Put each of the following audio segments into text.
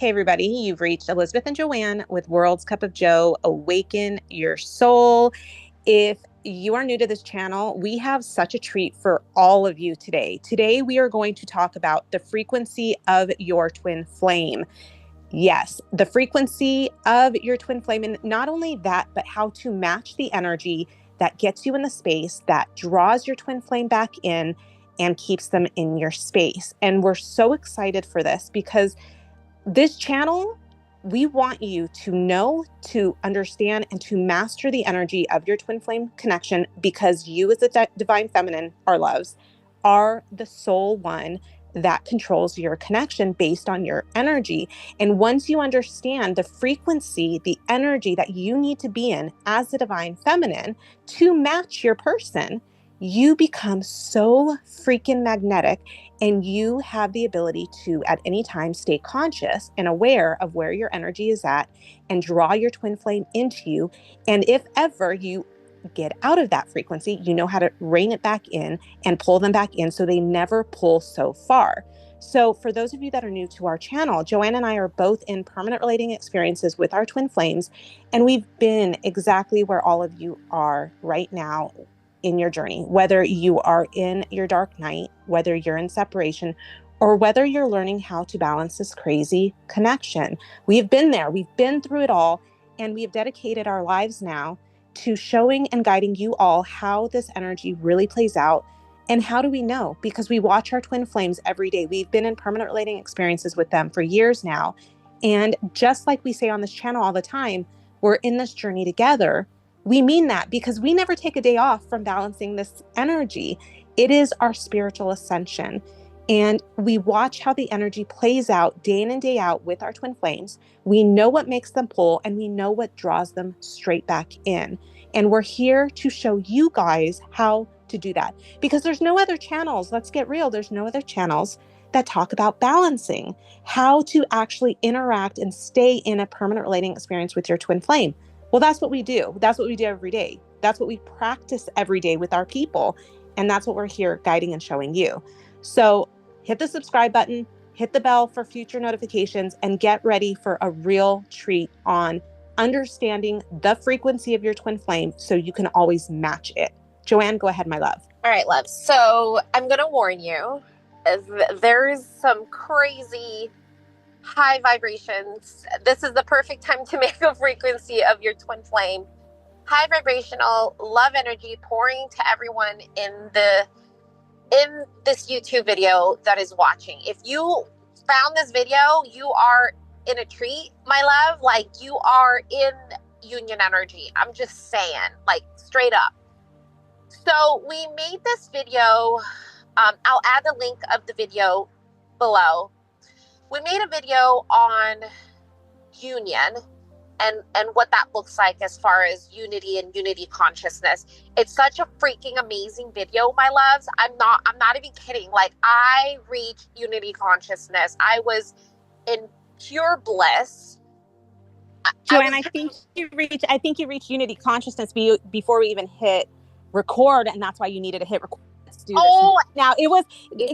Hey, everybody, you've reached Elizabeth and Joanne with World's Cup of Joe. Awaken your soul. If you are new to this channel, we have such a treat for all of you today. Today, we are going to talk about the frequency of your twin flame. Yes, the frequency of your twin flame. And not only that, but how to match the energy that gets you in the space, that draws your twin flame back in and keeps them in your space. And we're so excited for this because this channel, we want you to know, to understand, and to master the energy of your twin flame connection, because you as a divine feminine, our loves, are the sole one that controls your connection based on your energy. And once you understand the frequency, the energy that you need to be in as the divine feminine to match your person, you become so freaking magnetic, and you have the ability to at any time stay conscious and aware of where your energy is at and draw your twin flame into you. And if ever you get out of that frequency, you know how to rein it back in and pull them back in so they never pull so far. So for those of you that are new to our channel, Joanne and I are both in permanent relating experiences with our twin flames, and we've been exactly where all of you are right now in your journey, whether you are in your dark night, whether you're in separation, or whether you're learning how to balance this crazy connection. We've been there, we've been through it all, and we've dedicated our lives now to showing and guiding you all how this energy really plays out. And how do we know? Because we watch our twin flames every day. We've been in permanent relating experiences with them for years now. And just like we say on this channel all the time, we're in this journey together. We mean that because we never take a day off from balancing this energy. It is our spiritual ascension. And we watch how the energy plays out day in and day out with our twin flames. We know what makes them pull, and we know what draws them straight back in. And we're here to show you guys how to do that, because there's no other channels. Let's get real. There's no other channels that talk about balancing, how to actually interact and stay in a permanent relating experience with your twin flame. Well, that's what we do. That's what we do every day. That's what we practice every day with our people. And that's what we're here guiding and showing you. So hit the subscribe button, hit the bell for future notifications, and get ready for a real treat on understanding the frequency of your twin flame so you can always match it. Joanne, go ahead, my love. All right, love. So I'm going to warn you, there's some crazy high vibrations. This is the perfect time to make a frequency of your twin flame. High vibrational love energy pouring to everyone in this YouTube video that is watching. If you found this video, you are in a treat, my love. Like, you are in union energy. I'm just saying, like, straight up. So we made this video. I'll add the link of the video below. We made a video on union and what that looks like as far as unity and unity consciousness. It's such a freaking amazing video, my loves. I'm not even kidding. Like, I reached unity consciousness. I was in pure bliss. Joanne, I think you reached unity consciousness before we even hit record, and that's why you needed to hit record. Do this. Oh, now it was,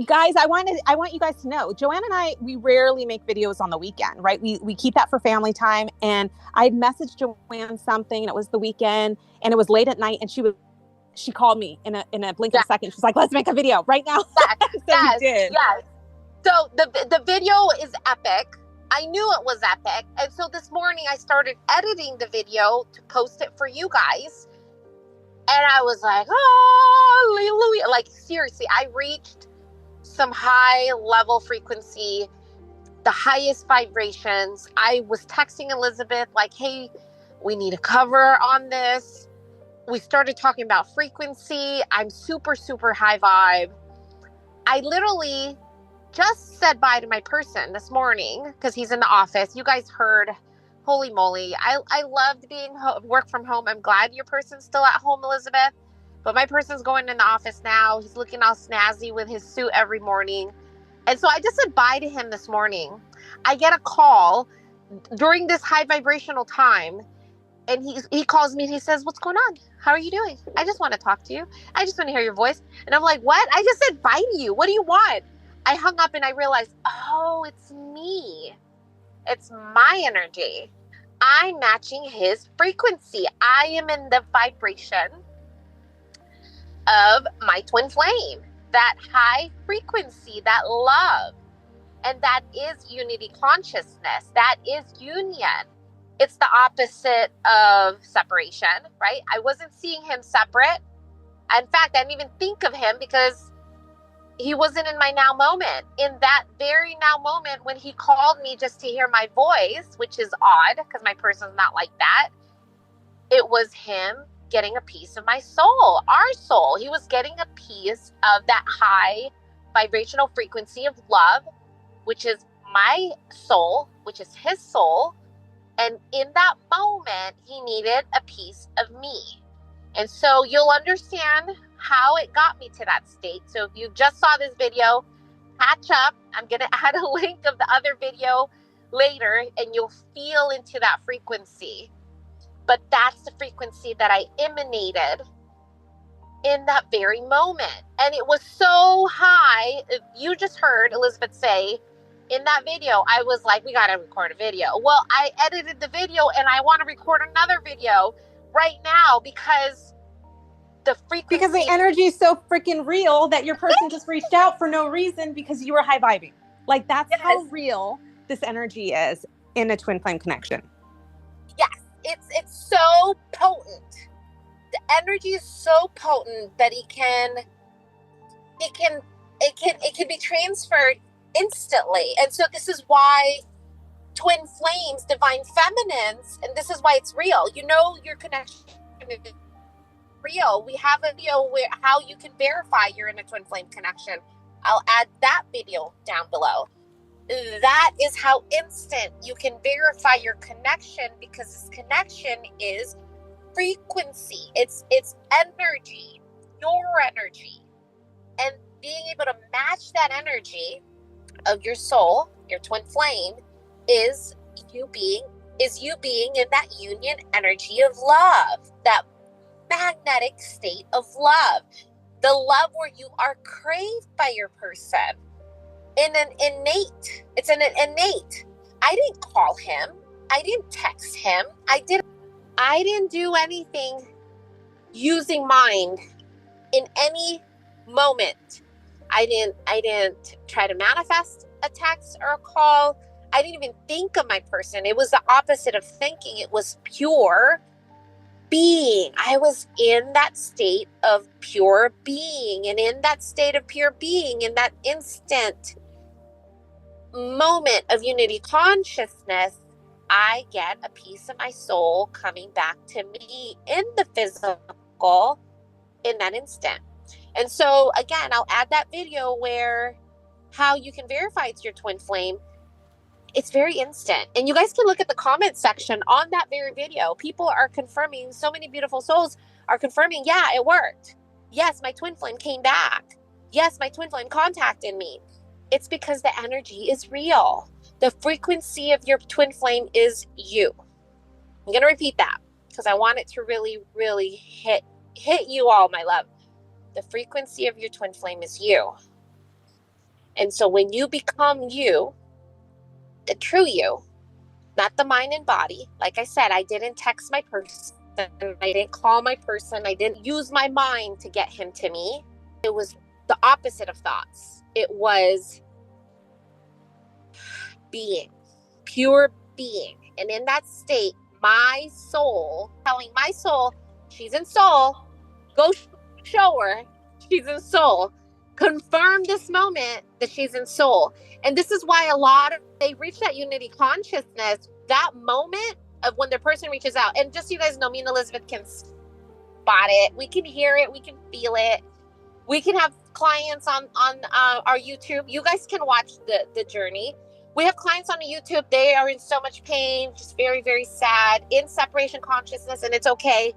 guys, I want you guys to know, Joanne and I, we rarely make videos on the weekend, right? We keep that for family time. And I messaged Joanne something, and it was the weekend, and it was late at night, and she called me in a blink of a second. She's like, let's make a video right now. Yes, yes. So the video is epic. I knew it was epic. And so this morning I started editing the video to post it for you guys. And I was like, oh, hallelujah. Like, seriously, I reached some high level frequency, the highest vibrations. I was texting Elizabeth like, hey, we need a cover on this. We started talking about frequency. I'm super, super high vibe. I literally just said bye to my person this morning because he's in the office. You guys heard. Holy moly. I loved being work from home. I'm glad your person's still at home, Elizabeth. But my person's going in the office now. He's looking all snazzy with his suit every morning. And so I just said bye to him this morning. I get a call during this high vibrational time. And he calls me and he says, what's going on? How are you doing? I just want to talk to you. I just want to hear your voice. And I'm like, what? I just said bye to you. What do you want? I hung up and I realized, oh, it's me. It's my energy. I'm matching his frequency. I am in the vibration of my twin flame, that high frequency, that love. And that is unity consciousness. That is union. It's the opposite of separation, right? I wasn't seeing him separate. In fact, I didn't even think of him because he wasn't in my now moment. In that very now moment when he called me just to hear my voice, which is odd because my person's not like that, it was him getting a piece of my soul, our soul. He was getting a piece of that high vibrational frequency of love, which is my soul, which is his soul. And in that moment, he needed a piece of me. And so you'll understand how it got me to that state. So if you just saw this video, catch up. I'm going to add a link of the other video later, and you'll feel into that frequency. But that's the frequency that I emanated in that very moment. And it was so high. You just heard Elizabeth say in that video, I was like, we got to record a video. Well, I edited the video and I want to record another video right now because the frequency. Because the energy is so freaking real that your person just reached out for no reason because you were high vibing. Like, that's how real this energy is in a twin flame connection. Yes, it's so potent. The energy is so potent that it can be transferred instantly. And so this is why twin flames, divine feminines, and this is why it's real. You know your connection is real. We have a video where how you can verify you're in a twin flame connection. I'll add that video down below. That is how instant you can verify your connection, because this connection is frequency. It's energy, your energy. And being able to match that energy of your soul, your twin flame, is you being in that union energy of love, that magnetic state of love, the love where you are craved by your person in an innate. It's an innate. I didn't call him. I didn't text him. I didn't do anything using mind in any moment. I didn't try to manifest a text or a call. I didn't even think of my person. It was the opposite of thinking. It was pure being. I was in that state of pure being. And in that state of pure being, in that instant moment of unity consciousness, I get a piece of my soul coming back to me in the physical in that instant. And so again, I'll add that video where how you can verify it's your twin flame. It's very instant. And you guys can look at the comment section on that very video. People are confirming, so many beautiful souls are confirming, yeah, it worked. Yes, my twin flame came back. Yes, my twin flame contacted me. It's because the energy is real. The frequency of your twin flame is you. I'm going to repeat that because I want it to really, really hit you all, my love. The frequency of your twin flame is you. And so when you become you, the true you, not the mind and body. Like I said, I didn't text my person. I didn't call my person. I didn't use my mind to get him to me. It was the opposite of thoughts. It was being, pure being. And in that state, my soul, telling my soul, she's in soul, go show her she's in soul. Confirm this moment that she's in soul. And this is why they reach that unity consciousness, that moment of when the person reaches out. And just so you guys know, me and Elizabeth can spot it. We can hear it. We can feel it. We can have clients on our YouTube. You guys can watch the journey. We have clients on the YouTube. They are in so much pain, just very, very sad, in separation consciousness, and it's okay.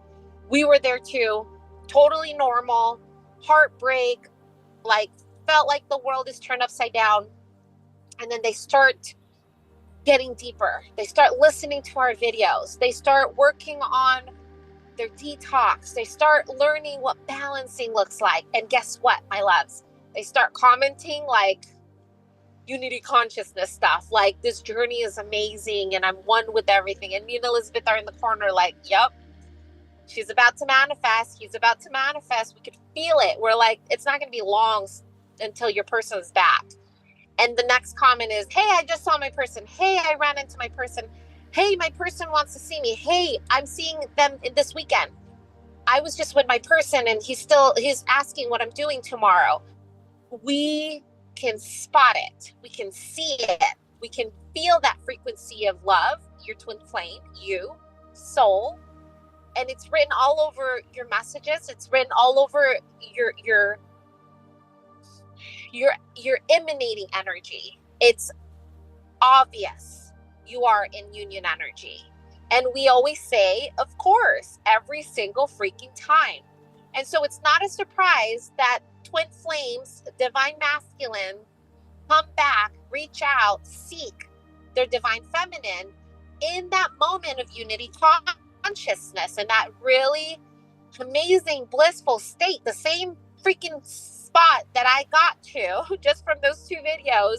We were there too. Totally normal. Heartbreak, like felt like the world is turned upside down. And then they start getting deeper. They start listening to our videos. They start working on their detox. They start learning what balancing looks like. And guess what, my loves? They start commenting like, unity consciousness stuff. Like, this journey is amazing and I'm one with everything. And me and Elizabeth are in the corner like, yep, she's about to manifest. He's about to manifest. We could feel it. We're like, it's not going to be long until your person's back. And the next comment is, hey, I just saw my person. Hey, I ran into my person. Hey, my person wants to see me. Hey, I'm seeing them this weekend. I was just with my person and he's asking what I'm doing tomorrow. We can spot it. We can see it. We can feel that frequency of love, your twin flame, you, soul. And it's written all over your messages. It's written all over your emanating energy. It's obvious you are in union energy. And we always say, of course, every single freaking time. And so it's not a surprise that twin flames, divine masculine, come back, reach out, seek their divine feminine in that moment of unity consciousness and that really amazing, blissful state, the same freaking spot that I got to just from those two videos.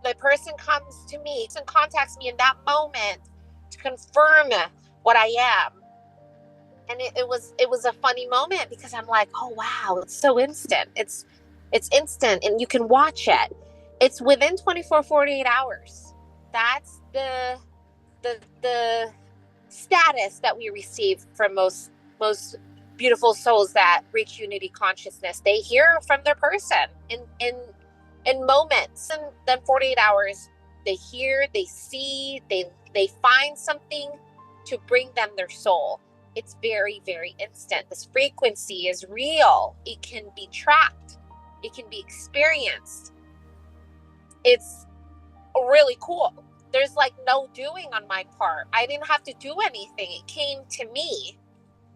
The person comes to me and contacts me in that moment to confirm what I am. And it was a funny moment because I'm like, oh wow, it's so instant. It's instant and you can watch it. It's within 48 hours. That's the status that we receive from most beautiful souls that reach unity consciousness. They hear from their person in moments, and then 48 hours they hear, they see, they find something to bring them their soul. It's very, very instant. This frequency is real. It can be tracked. It can be experienced. It's really cool. There's like no doing on my part. I didn't have to do anything. It came to me.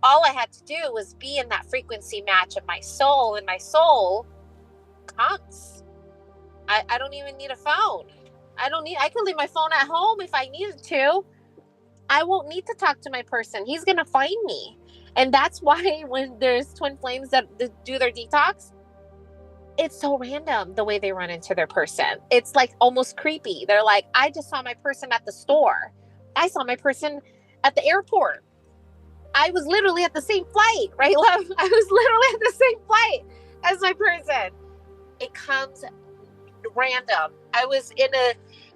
All I had to do was be in that frequency match of my soul, and my soul comes. I don't even need a phone. I can leave my phone at home if I needed to. I won't need to talk to my person. He's going to find me. And that's why when there's twin flames that do their detox, it's so random the way they run into their person. It's like almost creepy. They're like, I just saw my person at the store. I saw my person at the airport. I was literally at the same flight, right, love? I was literally at the same flight as my person. It comes random. I was in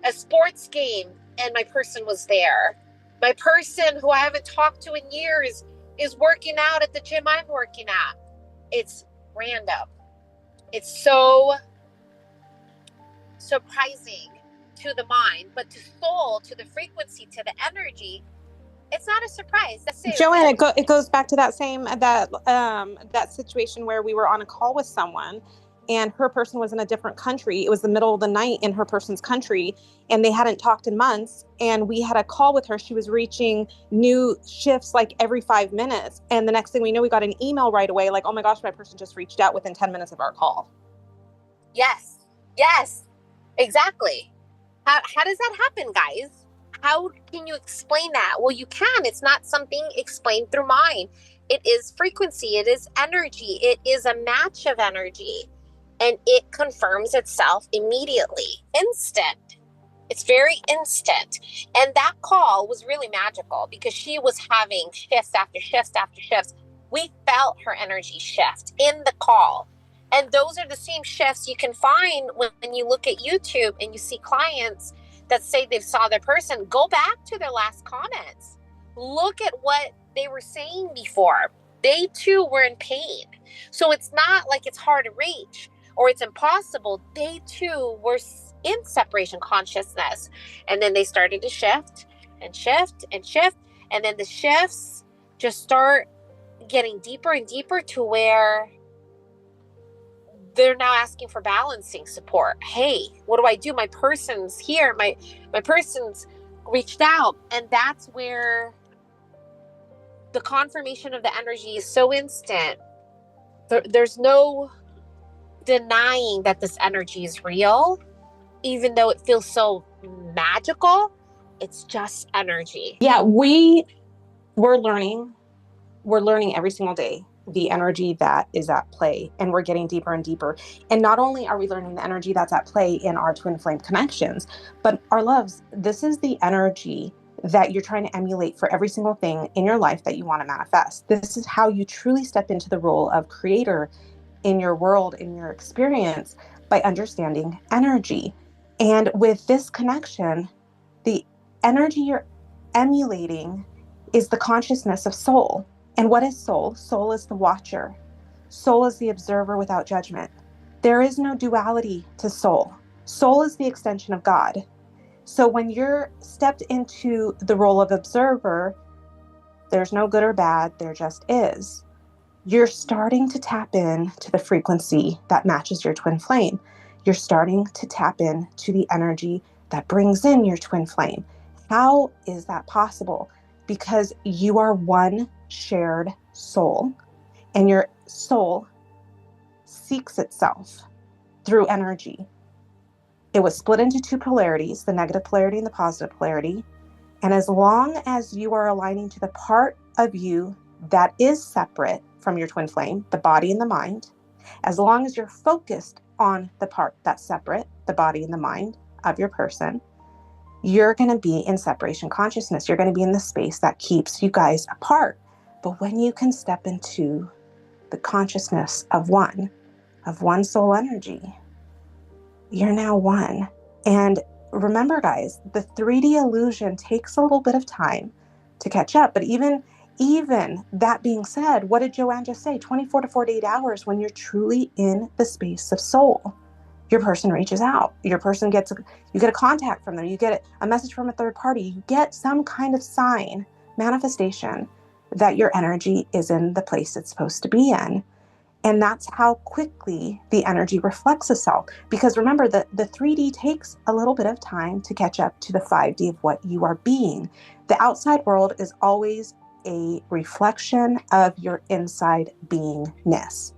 a sports game and my person was there. My person who I haven't talked to in years is working out at the gym I'm working at. It's random. It's so surprising to the mind, but to soul, to the frequency, to the energy, it's not a surprise. That's it. Joanne, it goes back to that situation where we were on a call with someone and her person was in a different country. It was the middle of the night in her person's country and they hadn't talked in months. And we had a call with her. She was reaching new shifts like every 5 minutes. And the next thing we know, we got an email right away. Like, oh my gosh, my person just reached out within 10 minutes of our call. Yes, exactly. How does that happen, guys? How can you explain that? Well, you can. It's not something explained through mind. It is frequency. It is energy. It is a match of energy. And it confirms itself immediately. Instant. It's very instant. And that call was really magical because she was having shifts after shifts after shifts. We felt her energy shift in the call. And those are the same shifts you can find when you look at YouTube and you see clients that say they saw their person. Go back to their last comments. Look at what they were saying before. They too were in pain. So it's not like it's hard to reach or it's impossible. They too were in separation consciousness. And then they started to shift and shift and shift. And then the shifts just start getting deeper and deeper to where they're now asking for balancing support. Hey, what do I do? My person's here. My person's reached out. And that's where the confirmation of the energy is so instant. There's no denying that this energy is real, even though it feels so magical. It's just energy. Yeah, we're learning every single day. the energy that is at play, and we're getting deeper and deeper. And not only are we learning the energy that's at play in our twin flame connections, but our loves, this is the energy that you're trying to emulate for every single thing in your life that you want to manifest. This is how you truly step into the role of creator in your world, in your experience, by understanding energy. And with this connection, the energy you're emulating is the consciousness of soul. And what is soul? Soul is the watcher. Soul is the observer without judgment. There is no duality to soul. Soul is the extension of God. So when you're stepped into the role of observer, there's no good or bad, there just is. You're starting to tap in to the frequency that matches your twin flame. You're starting to tap in to the energy that brings in your twin flame. How is that possible? Because you are one shared soul, and your soul seeks itself through energy. It was split into two polarities, the negative polarity and the positive polarity. And as long as you are aligning to the part of you that is separate from your twin flame, the body and the mind, as long as you're focused on the part that's separate, the body and the mind of your person, you're going to be in separation consciousness. You're going to be in the space that keeps you guys apart. But when you can step into the consciousness of one soul energy, you're now one. And remember, guys, the 3D illusion takes a little bit of time to catch up. But even that being said, what did Joanne just say? 24 to 48 hours, when you're truly in the space of soul, your person reaches out. Your person you get a contact from them. You get a message from a third party. You get some kind of sign, manifestation, that your energy is in the place it's supposed to be in. And that's how quickly the energy reflects itself. Because remember, the 3D takes a little bit of time to catch up to the 5D of what you are being. The outside world is always a reflection of your inside beingness,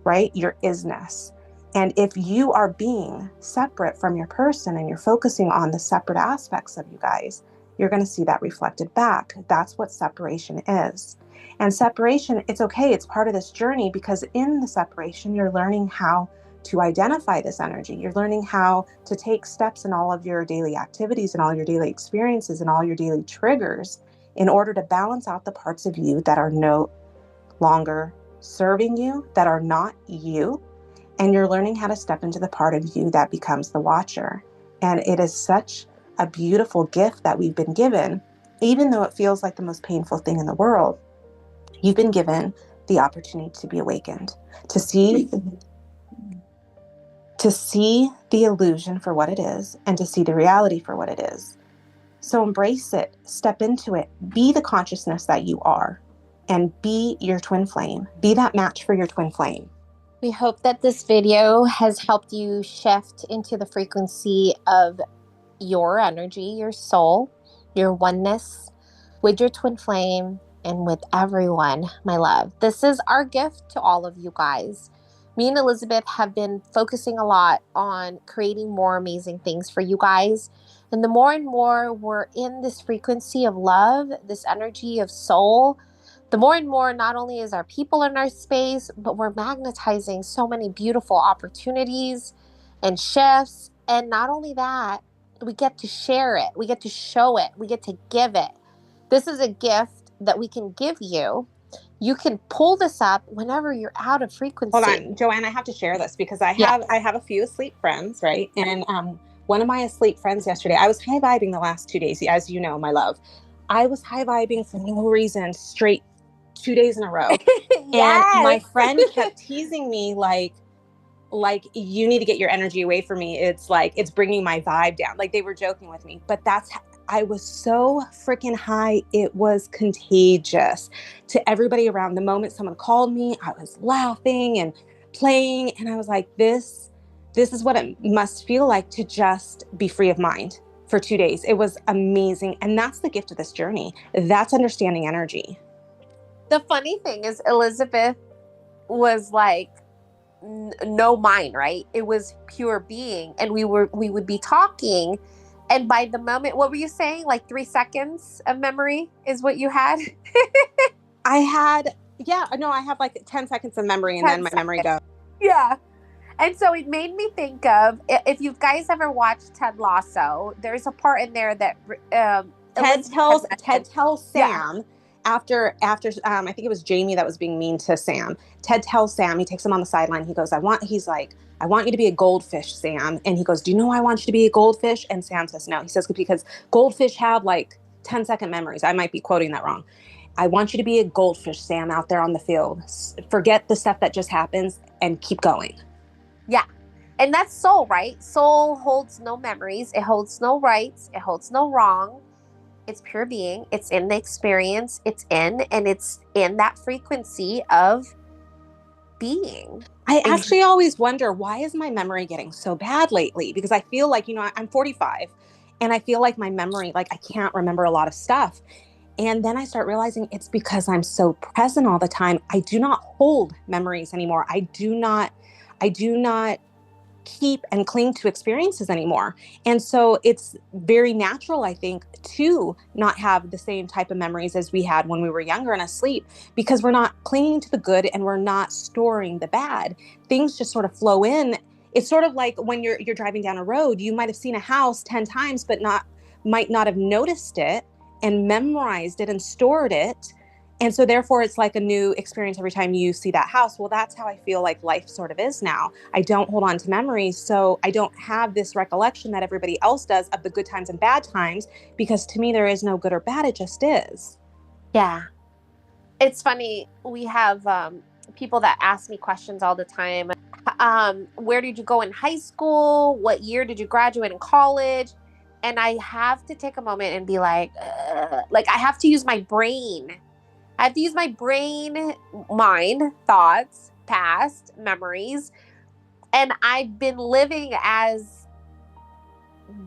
right? Your isness. And if you are being separate from your person and you're focusing on the separate aspects of you guys, you're going to see that reflected back. That's what separation is. And separation, it's okay. It's part of this journey, because in the separation, you're learning how to identify this energy. You're learning how to take steps in all of your daily activities and all your daily experiences and all your daily triggers in order to balance out the parts of you that are no longer serving you, that are not you. And you're learning how to step into the part of you that becomes the watcher. And it is such a beautiful gift that we've been given, even though it feels like the most painful thing in the world. You've been given the opportunity to be awakened, to see the illusion for what it is, and to see the reality for what it is. So embrace it, step into it, be the consciousness that you are, and be your twin flame. Be that match for your twin flame. We hope that this video has helped you shift into the frequency of your energy, your soul, your oneness with your twin flame and with everyone, my love. This is our gift to all of you guys. Me and Elizabeth have been focusing a lot on creating more amazing things for you guys. And the more and more we're in this frequency of love, this energy of soul, the more and more not only is our people in our space, but we're magnetizing so many beautiful opportunities and shifts. And not only that, we get to share it. We get to show it. We get to give it. This is a gift that we can give you. You can pull this up whenever you're out of frequency. Hold on, Joanne, I have to share this because I have a few asleep friends, right? And one of my asleep friends yesterday, I was high-vibing the last 2 days, as you know, my love. I was high-vibing for no reason, straight 2 days in a row. Yes. And my friend kept teasing me like, you need to get your energy away from me. It's like, it's bringing my vibe down. Like, they were joking with me, but I was so freaking high. It was contagious to everybody around. The moment someone called me, I was laughing and playing. And I was like, this is what it must feel like to just be free of mind for 2 days. It was amazing. And that's the gift of this journey. That's understanding energy. The funny thing is, Elizabeth was like, no mind, right? It was pure being. And we would be talking. And by the moment, what were you saying? Like 3 seconds of memory is what you had? Yeah, no, I have like 10 seconds of memory and 10 then my memory goes. Yeah. And so it made me think of, if you guys ever watched Ted Lasso, there's a part in there that Ted tells yeah. Sam after I think it was Jamie that was being mean to Sam. Ted tells Sam, he takes him on the sideline. He goes, he's like, I want you to be a goldfish, Sam. And he goes, do you know why I want you to be a goldfish? And Sam says, no. He says, because goldfish have like 10-second memories. I might be quoting that wrong. I want you to be a goldfish, Sam, out there on the field. Forget the stuff that just happens and keep going. Yeah. And that's soul, right? Soul holds no memories. It holds no rights. It holds no wrong. It's pure being. It's in the experience. And it's in that frequency of being. I actually always wonder, why is my memory getting so bad lately? Because I feel like, I'm 45 and I feel like my memory, like I can't remember a lot of stuff. And then I start realizing it's because I'm so present all the time. I do not hold memories anymore. I do not keep and cling to experiences anymore. And so it's very natural, I think, to not have the same type of memories as we had when we were younger and asleep, because we're not clinging to the good and we're not storing the bad. Things just sort of flow in. It's sort of like when you're driving down a road, you might have seen a house 10 times, but might not have noticed it and memorized it and stored it. And so therefore it's like a new experience every time you see that house. Well, that's how I feel like life sort of is now. I don't hold on to memories. So I don't have this recollection that everybody else does of the good times and bad times, because to me, there is no good or bad. It just is. Yeah. It's funny. We have people that ask me questions all the time. Where did you go in high school? What year did you graduate in college? And I have to take a moment and be like I have to use my brain. I have to use my brain, mind, thoughts, past, memories. And I've been living as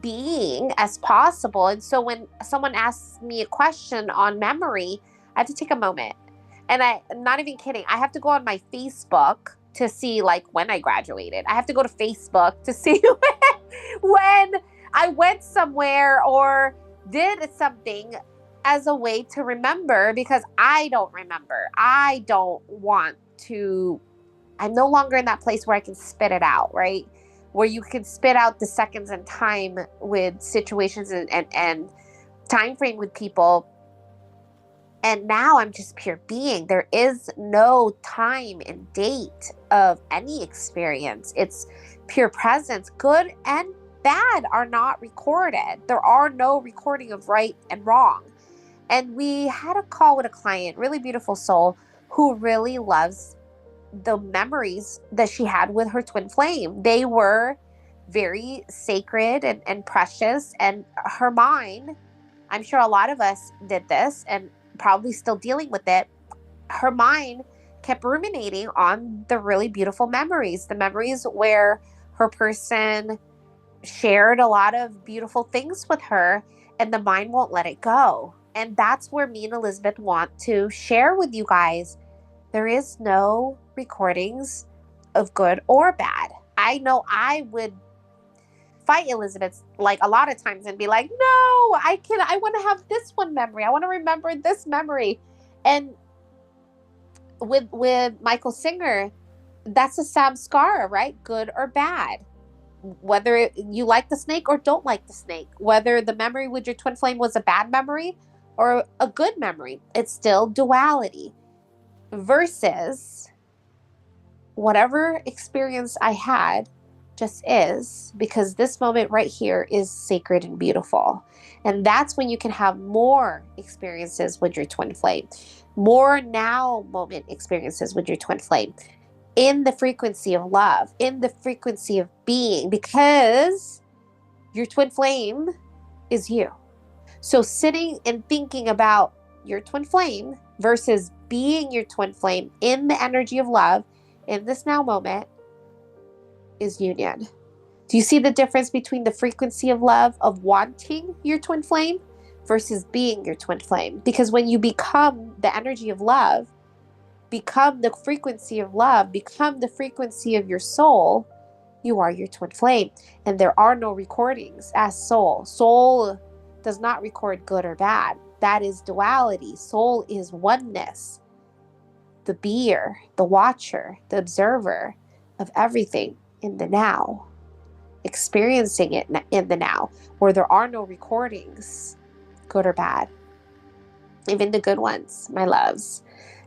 being as possible. And so when someone asks me a question on memory, I have to take a moment. And I'm not even kidding. I have to go on my Facebook to see like when I graduated. I have to go to Facebook to see when I went somewhere or did something, as a way to remember, because I don't remember. I don't want to. I'm no longer in that place where I can spit it out, right? Where you can spit out the seconds and time with situations and time frame with people. And now I'm just pure being. There is no time and date of any experience. It's pure presence. Good and bad are not recorded. There are no recording of right and wrong. And we had a call with a client, really beautiful soul, who really loves the memories that she had with her twin flame. They were very sacred and precious. And her mind, I'm sure a lot of us did this and probably still dealing with it. Her mind kept ruminating on the really beautiful memories, the memories where her person shared a lot of beautiful things with her, and the mind won't let it go. And that's where me and Elizabeth want to share with you guys. There is no recordings of good or bad. I know I would fight Elizabeth like a lot of times and be like, no, I want to have this one memory. I want to remember this memory. And with Michael Singer, that's a samskara, right? Good or bad. Whether you like the snake or don't like the snake, whether the memory with your twin flame was a bad memory or a good memory, it's still duality. Versus whatever experience I had just is, because this moment right here is sacred and beautiful. And that's when you can have more experiences with your twin flame, more now moment experiences with your twin flame, in the frequency of love, in the frequency of being, because your twin flame is you. So sitting and thinking about your twin flame versus being your twin flame in the energy of love in this now moment is union. Do you see the difference between the frequency of love of wanting your twin flame versus being your twin flame? Because when you become the energy of love, become the frequency of love, become the frequency of your soul, you are your twin flame. And there are no recordings as soul. Soul does not record good or bad. That is duality. Soul is oneness. the beer, the watcher, the observer of everything in the now, experiencing it in the now, where there are no recordings, good or bad, even the good ones, my loves.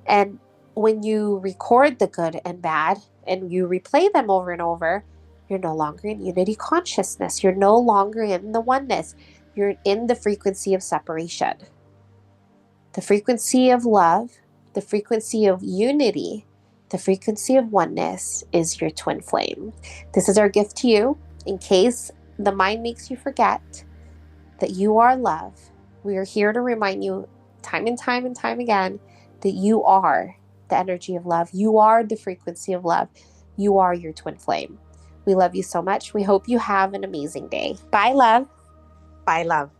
And when you record the good and bad and you replay them over and over, you're no longer in unity consciousness. You're no longer in the oneness. You're in the frequency of separation. The frequency of love, the frequency of unity, the frequency of oneness is your twin flame. This is our gift to you in case the mind makes you forget that you are love. We are here to remind you time and time and time again that you are the energy of love. You are the frequency of love. You are your twin flame. We love you so much. We hope you have an amazing day. Bye, love. Bye, love.